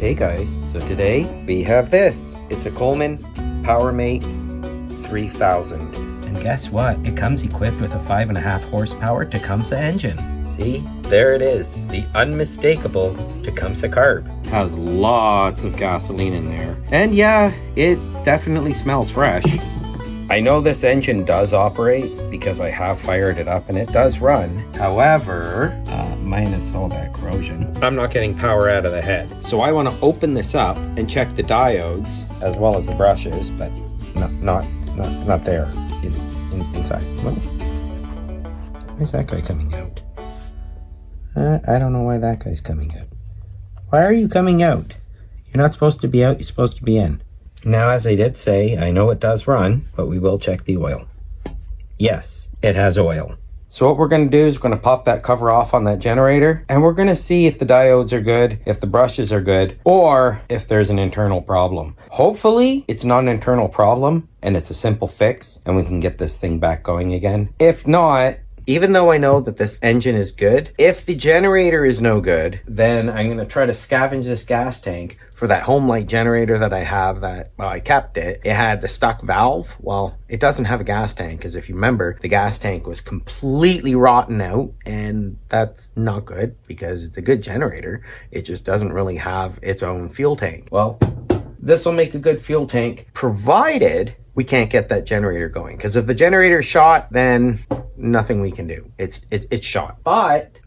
Hey guys, so today we have this. It's a Coleman PowerMate 3000. And guess what? It comes equipped with a 5.5 horsepower Tecumseh engine. See? There it is. The unmistakable Tecumseh carb. Has lots of gasoline in there. And yeah, it definitely smells fresh. I know this engine does operate because I have fired it up and it does run. However, minus all that corrosion, I'm not getting power out of the head. So I want to open this up and check the diodes as well as the brushes, but not there inside. Where's that guy coming out? I don't know why that guy's coming out. Why are you coming out? You're not supposed to be out, you're supposed to be in. Now, as I did say, I know it does run, but we will check the oil. Yes, it has oil. So what we're going to do is we're going to pop that cover off on that generator, and we're going to see if the diodes are good, if the brushes are good, or if there's an internal problem. Hopefully, it's not an internal problem, and it's a simple fix, and we can get this thing back going again. If not, even though I know that this engine is good, if the generator is no good, then I'm going to try to scavenge this gas tank for that home light generator that I have that, well, I kept it. It had the stuck valve. Well, it doesn't have a gas tank because if you remember, the gas tank was completely rotten out, and that's not good because it's a good generator. It just doesn't really have its own fuel tank. Well, this will make a good fuel tank provided we can't get that generator going, because if the generator's shot, then nothing we can do. It's shot. But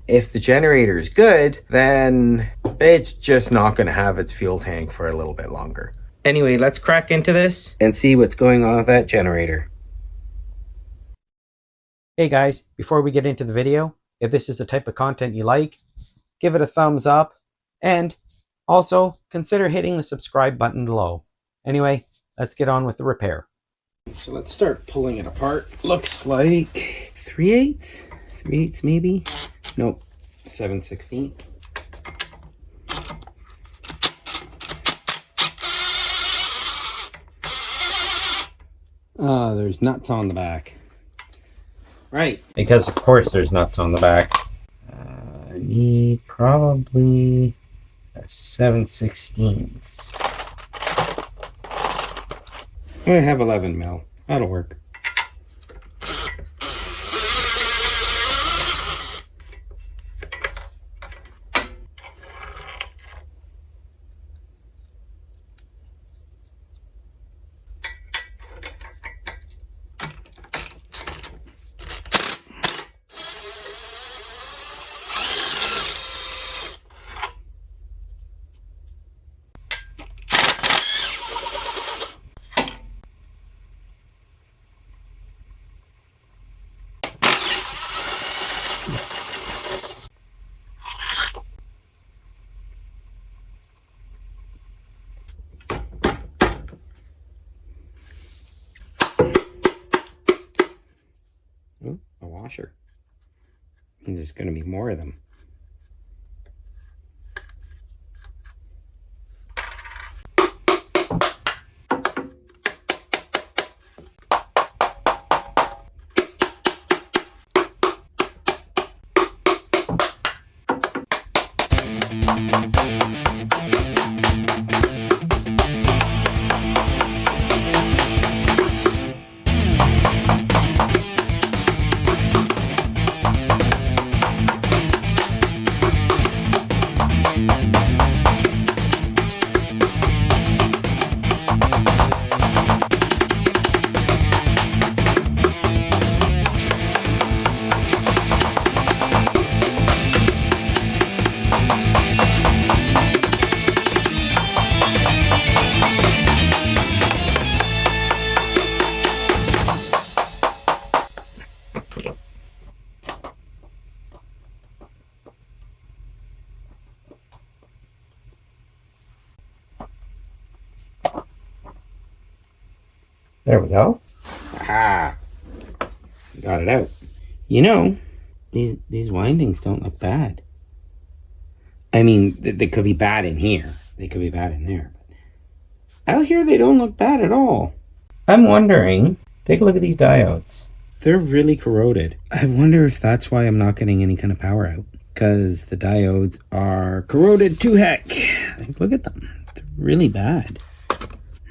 if the generator is good, then it's just not going to have its fuel tank for a little bit longer. Anyway, let's crack into this and see what's going on with that generator. Hey guys, before we get into the video, if this is the type of content you like, give it a thumbs up, and also consider hitting the subscribe button below. Anyway, let's get on with the repair. So let's start pulling it apart. Looks like 3/8? 3/8 maybe? Nope, 7/16. Oh, there's nuts on the back. Right, because of course there's nuts on the back. I need probably a 7/16. I have 11 mil. That'll work. A washer. And there's going to be more of them. There we go. Aha! Got it out. You know, these windings don't look bad. I mean, they could be bad in here. They could be bad in there. But out here, they don't look bad at all. I'm wondering, take a look at these diodes. They're really corroded. I wonder if that's why I'm not getting any kind of power out. because the diodes are corroded to heck. Like, look at them. They're really bad.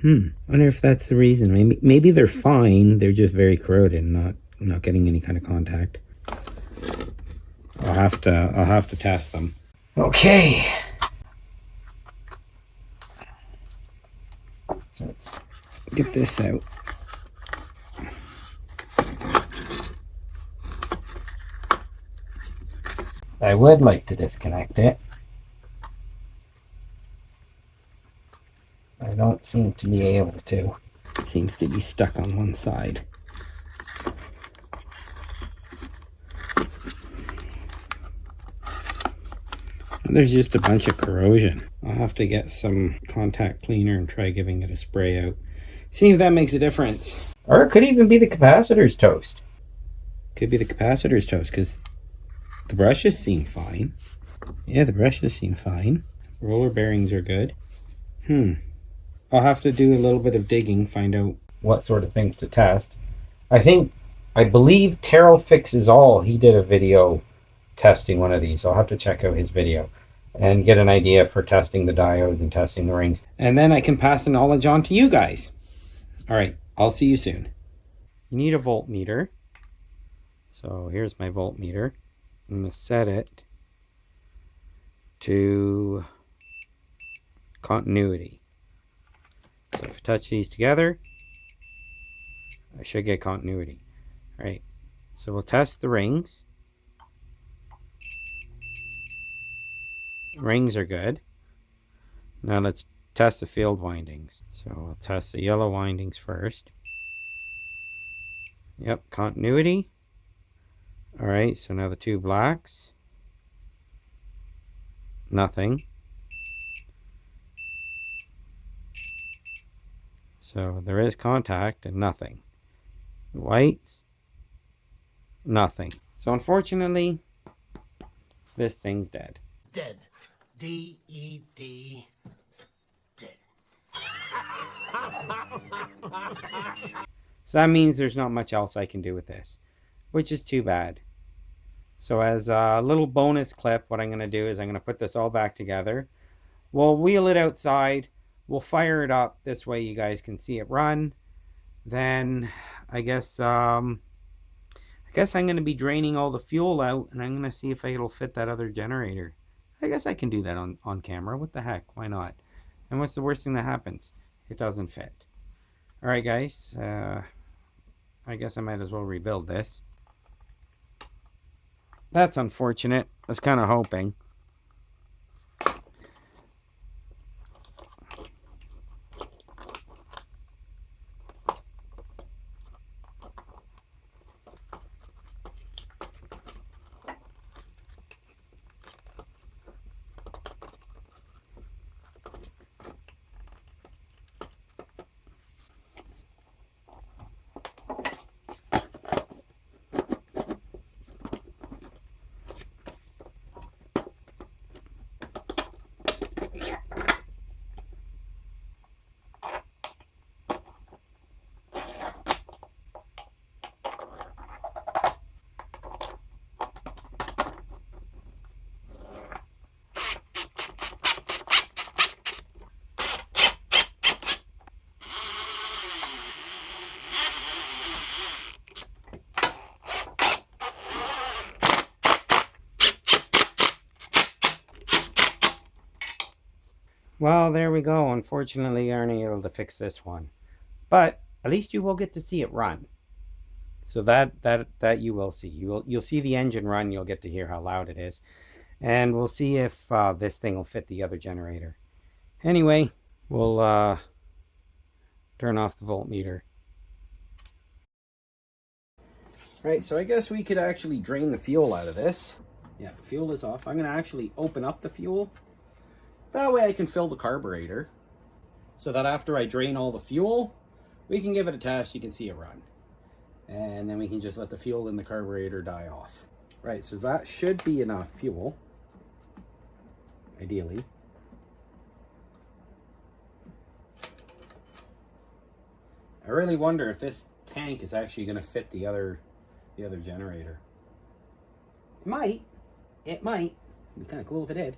Wonder if that's the reason. Maybe they're fine. They're just very corroded and not getting any kind of contact. I'll have to test them. Okay. So let's get this out. I would like to disconnect it. I don't seem to be able to. It seems to be stuck on one side. There's just a bunch of corrosion. I'll have to get some contact cleaner and try giving it a spray out. See if that makes a difference. Or it could even be the capacitor's toast. Could be the capacitor's toast because the brushes seem fine. Yeah, the brushes seem fine. Roller bearings are good. I'll have to do a little bit of digging, find out what sort of things to test. I believe Terrell Fixes All, he did a video testing one of these. I'll have to check out his video and get an idea for testing the diodes and testing the rings. And then I can pass the knowledge on to you guys. All right, I'll see you soon. You need a voltmeter. So here's my voltmeter. I'm going to set it to continuity. So if I touch these together, I should get continuity. All right, so we'll test the rings. Rings are good. Now let's test the field windings. So we'll test the yellow windings first. Yep, continuity. All right, so now the two blacks. Nothing. So there is contact and nothing. Whites. Nothing. So unfortunately, this thing's dead. Dead. D-E-D. Dead. So that means there's not much else I can do with this, which is too bad. So as a little bonus clip, what I'm going to do is I'm going to put this all back together. We'll wheel it outside. We'll fire it up. This way you guys can see it run. Then I guess I'm going to be draining all the fuel out, and I'm going to see if it'll fit that other generator. I guess I can do that on camera. What the heck? Why not? And what's the worst thing that happens? It doesn't fit. All right, guys. I guess I might as well rebuild this. That's unfortunate. I was kind of hoping. Well, there we go. Unfortunately, I aren't able to fix this one. But at least you will get to see it run. So that you will see. You'll see the engine run. You'll get to hear how loud it is. And we'll see if this thing will fit the other generator. Anyway, we'll turn off the voltmeter. Right, so I guess we could actually drain the fuel out of this. Yeah, fuel is off. I'm going to actually open up the fuel. That way I can fill the carburetor. So that after I drain all the fuel, we can give it a test. You can see it run. And then we can just let the fuel in the carburetor die off. Right, so that should be enough fuel. Ideally. I really wonder if this tank is actually going to fit the other generator. It might. It might. It'd be kind of cool if it did.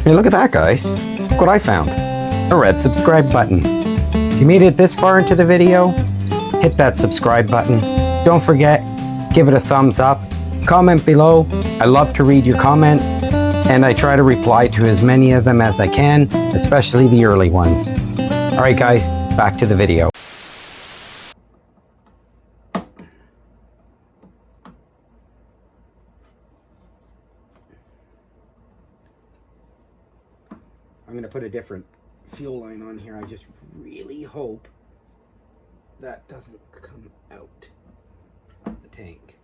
Hey, look at that, guys. Look what I found. A red subscribe button. If you made it this far into the video, hit that subscribe button. Don't forget, give it a thumbs up. Comment below. I love to read your comments, and I try to reply to as many of them as I can, especially the early ones. All right, guys, back to the video. I'm going to put a different fuel line on here. I just really hope that doesn't come out of the tank.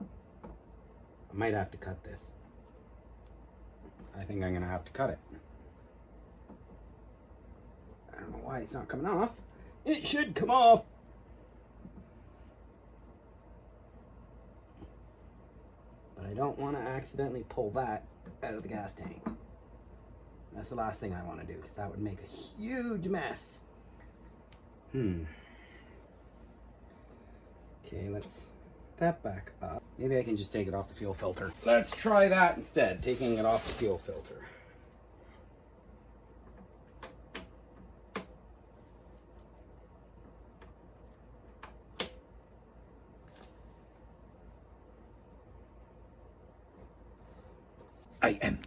I might have to cut this. I think I'm going to have to cut it. I don't know why it's not coming off. It should come off. But I don't want to accidentally pull that out of the gas tank. That's the last thing I want to do, because that would make a huge mess. Okay, let's put that back up. Maybe I can just take it off the fuel filter. Let's try that instead, taking it off the fuel filter. I am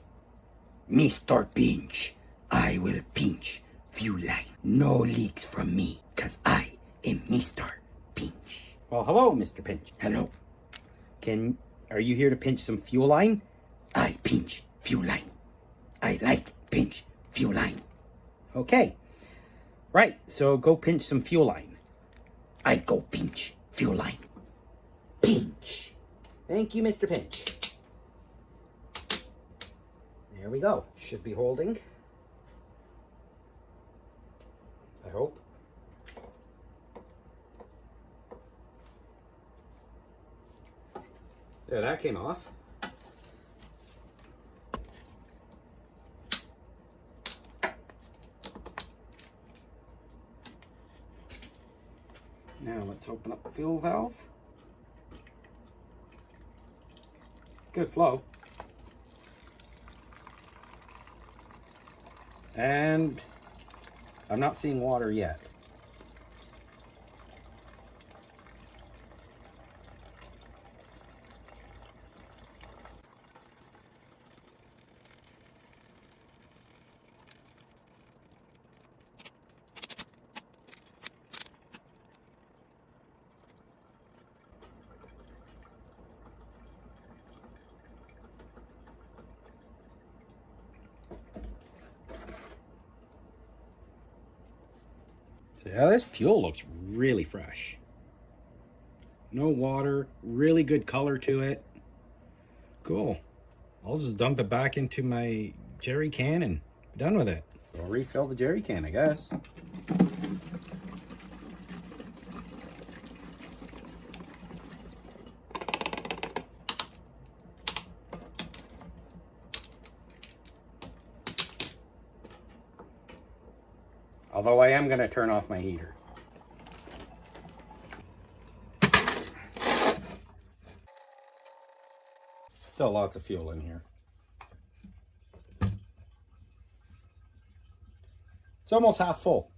Mr. Pinch. I will pinch fuel line. No leaks from me, cause I am Mr. Pinch. Well, hello, Mr. Pinch. Hello. Are you here to pinch some fuel line? I pinch fuel line. I like pinch fuel line. Okay. Right, so go pinch some fuel line. I go pinch fuel line. Pinch. Thank you, Mr. Pinch. There we go. Should be holding. I hope. There, that came off. Now let's open up the fuel valve. Good flow. And I'm not seeing water yet. So yeah, this fuel looks really fresh. No water, really good color to it. Cool. I'll just dump it back into my jerry can and be done with it. I'll refill the jerry can, I guess. Although I am going to turn off my heater. Still lots of fuel in here. It's almost half full.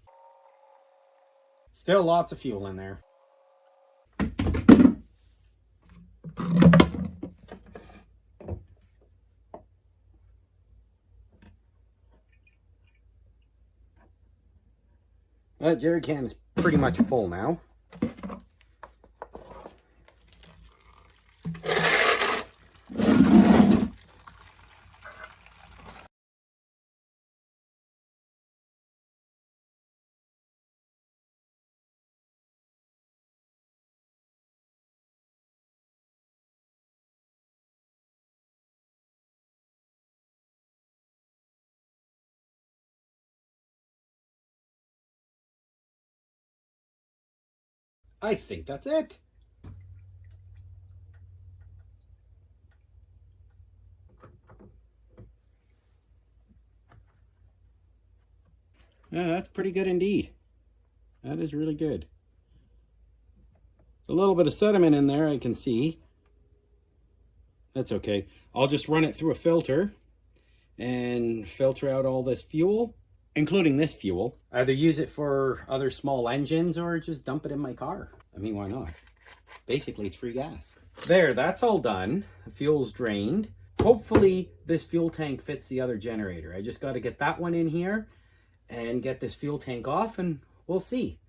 Still lots of fuel in there. That jerry can is pretty much full now. I think that's it. Yeah, that's pretty good indeed. That is really good. A little bit of sediment in there, I can see. That's okay. I'll just run it through a filter and filter out all this fuel, including this fuel. Either use it for other small engines or just dump it in my car. I mean, why not? Basically, it's free gas. There, that's all done. The fuel's drained. Hopefully, this fuel tank fits the other generator. I just got to get that one in here and get this fuel tank off, and we'll see.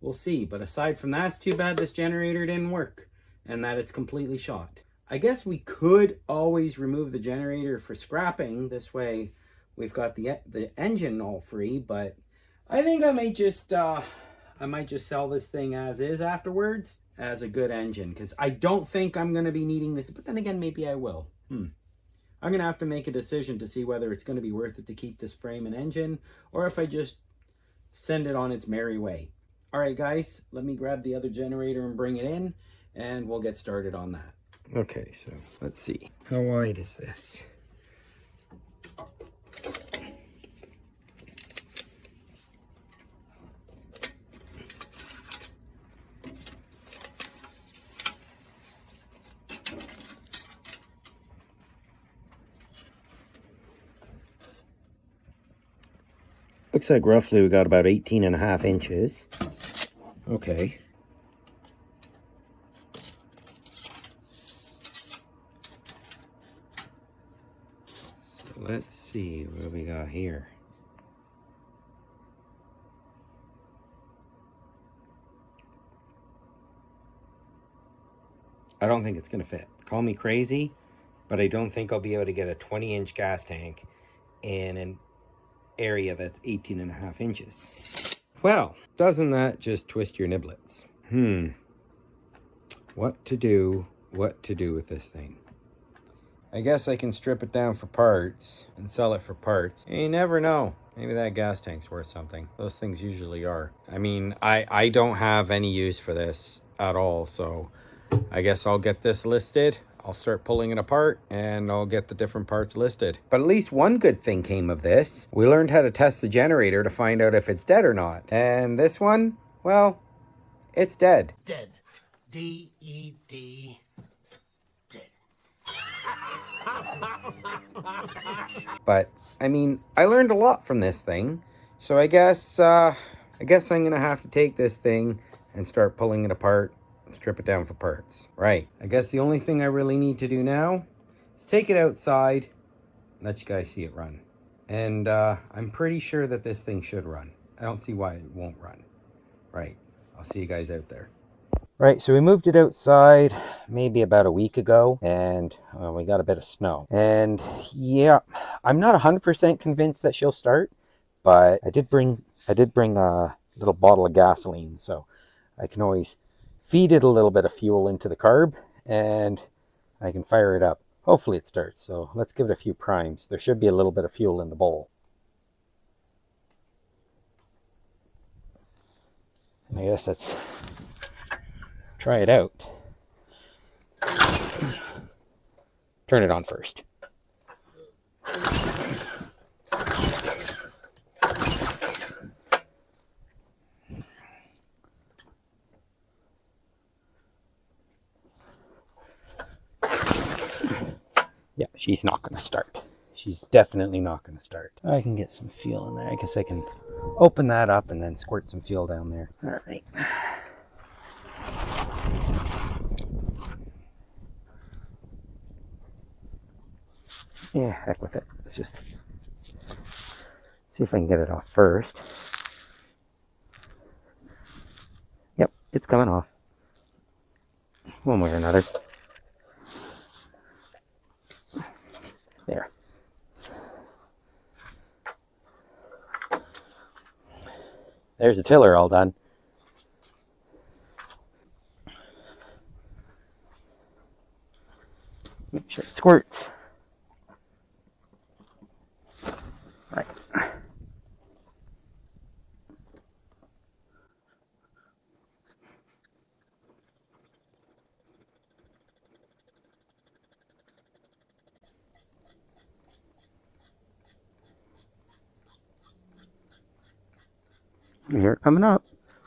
We'll see. But aside from that, it's too bad this generator didn't work and that it's completely shot. I guess we could always remove the generator for scrapping. This way we've got the engine all free, but I think I might just sell this thing as is afterwards as a good engine, because I don't think I'm going to be needing this, but then again, maybe I will. I'm going to have to make a decision to see whether it's going to be worth it to keep this frame and engine, or if I just send it on its merry way. All right, guys, let me grab the other generator and bring it in, and we'll get started on that. Okay, so let's see. How wide is this? Looks like roughly we got about 18.5 inches. Okay. Let's see what we got here. I don't think it's going to fit. Call me crazy, but I don't think I'll be able to get a 20-inch gas tank in an area that's 18.5 inches. Well, doesn't that just twist your niblets? What to do with this thing? I guess I can strip it down for parts and sell it for parts. You never know. Maybe that gas tank's worth something. Those things usually are. I mean, I don't have any use for this at all, so I guess I'll get this listed. I'll start pulling it apart and I'll get the different parts listed. But at least one good thing came of this. We learned how to test the generator to find out if it's dead or not. And this one, well, it's dead. Dead. D-E-D. But I mean, I learned a lot from this thing, so I guess I'm gonna have to take this thing and start pulling it apart, strip it down for parts. Right. I guess the only thing I really need to do now is take it outside and let you guys see it run. And I'm pretty sure that this thing should run. I don't see why it won't run. Right. I'll see you guys out there. Right, so we moved it outside maybe about a week ago, and we got a bit of snow. And yeah, I'm not 100% convinced that she'll start, but I did bring a little bottle of gasoline, so I can always feed it a little bit of fuel into the carb, and I can fire it up. Hopefully it starts, so let's give it a few primes. There should be a little bit of fuel in the bowl. And I guess that's... try it out. Turn it on first. Yeah, she's not going to start. She's definitely not going to start. I can get some fuel in there. I guess I can open that up and then squirt some fuel down there. All right. Yeah, heck with it. Let's just see if I can get it off first. Yep, it's coming off. One way or another. There. There's the tiller all done. Make sure it squirts. Right. Here it coming up.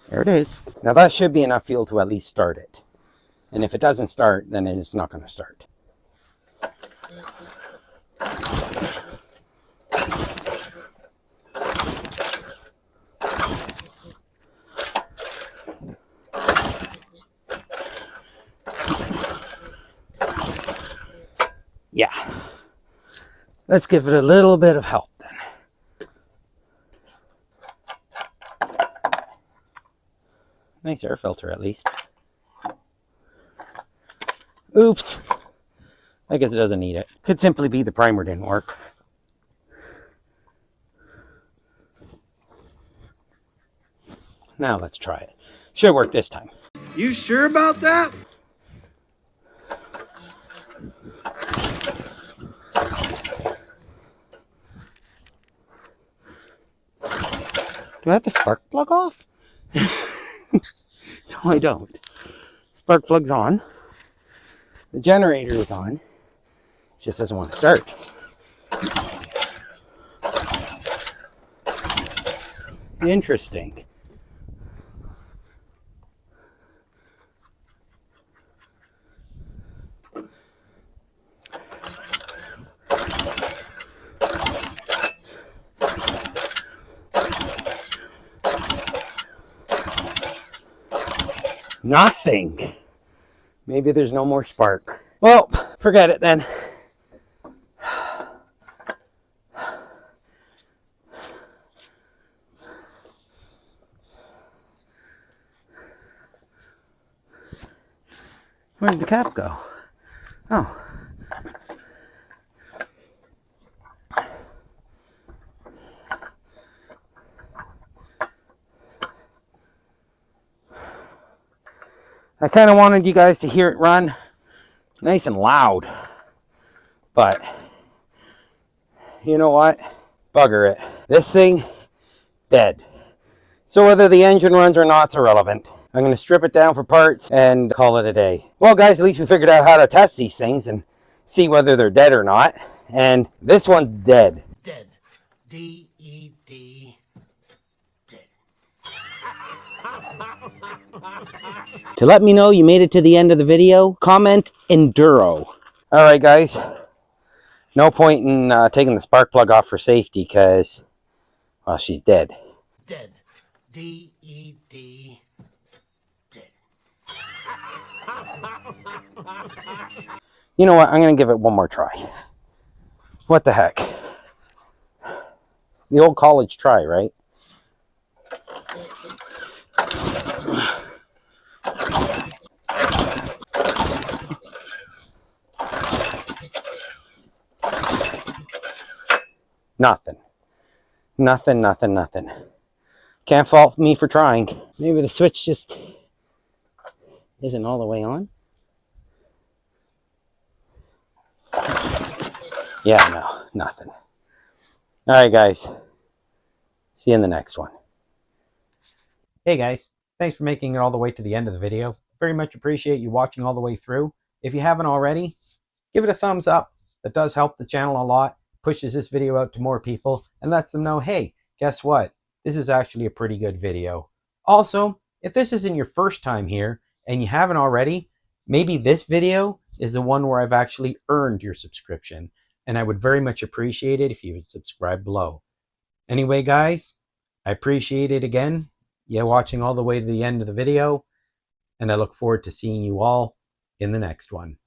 There it is. Now that should be enough fuel to at least start it. And if it doesn't start, then it's not going to start. Yeah. Let's give it a little bit of help then. Nice air filter at least. Oops. I guess it doesn't need it. Could simply be the primer didn't work. Now let's try it. Should work this time. You sure about that? Do I have the spark plug off? No, I don't. Spark plug's on. The generator is on. It just doesn't want to start. Interesting. Nothing. Maybe there's no more spark. Well, forget it then. Where did the cap go? Oh. I kind of wanted you guys to hear it run nice and loud, but you know what? Bugger it. This thing, dead. So whether the engine runs or not, it's irrelevant. I'm going to strip it down for parts and call it a day. Well, guys, at least we figured out how to test these things and see whether they're dead or not. And this one's dead. Dead. D-E-D. Dead. To let me know you made it to the end of the video, comment Enduro. All right, guys. No point in taking the spark plug off for safety because, well, she's dead. Dead. D-E-D. Dead. You know what? I'm going to give it one more try. What the heck? The old college try, right? Nothing. Nothing. Can't fault me for trying. Maybe the switch just isn't all the way on. Yeah, no, nothing. All right, guys. See you in the next one. Hey, guys. Thanks for making it all the way to the end of the video. Very much appreciate you watching all the way through. If you haven't already, give it a thumbs up. That does help the channel a lot. Pushes this video out to more people and lets them know, hey, guess what? This is actually a pretty good video. Also, if this isn't your first time here and you haven't already, maybe this video is the one where I've actually earned your subscription. And I would very much appreciate it if you would subscribe below. Anyway, guys, I appreciate it again. Yeah, watching all the way to the end of the video. And I look forward to seeing you all in the next one.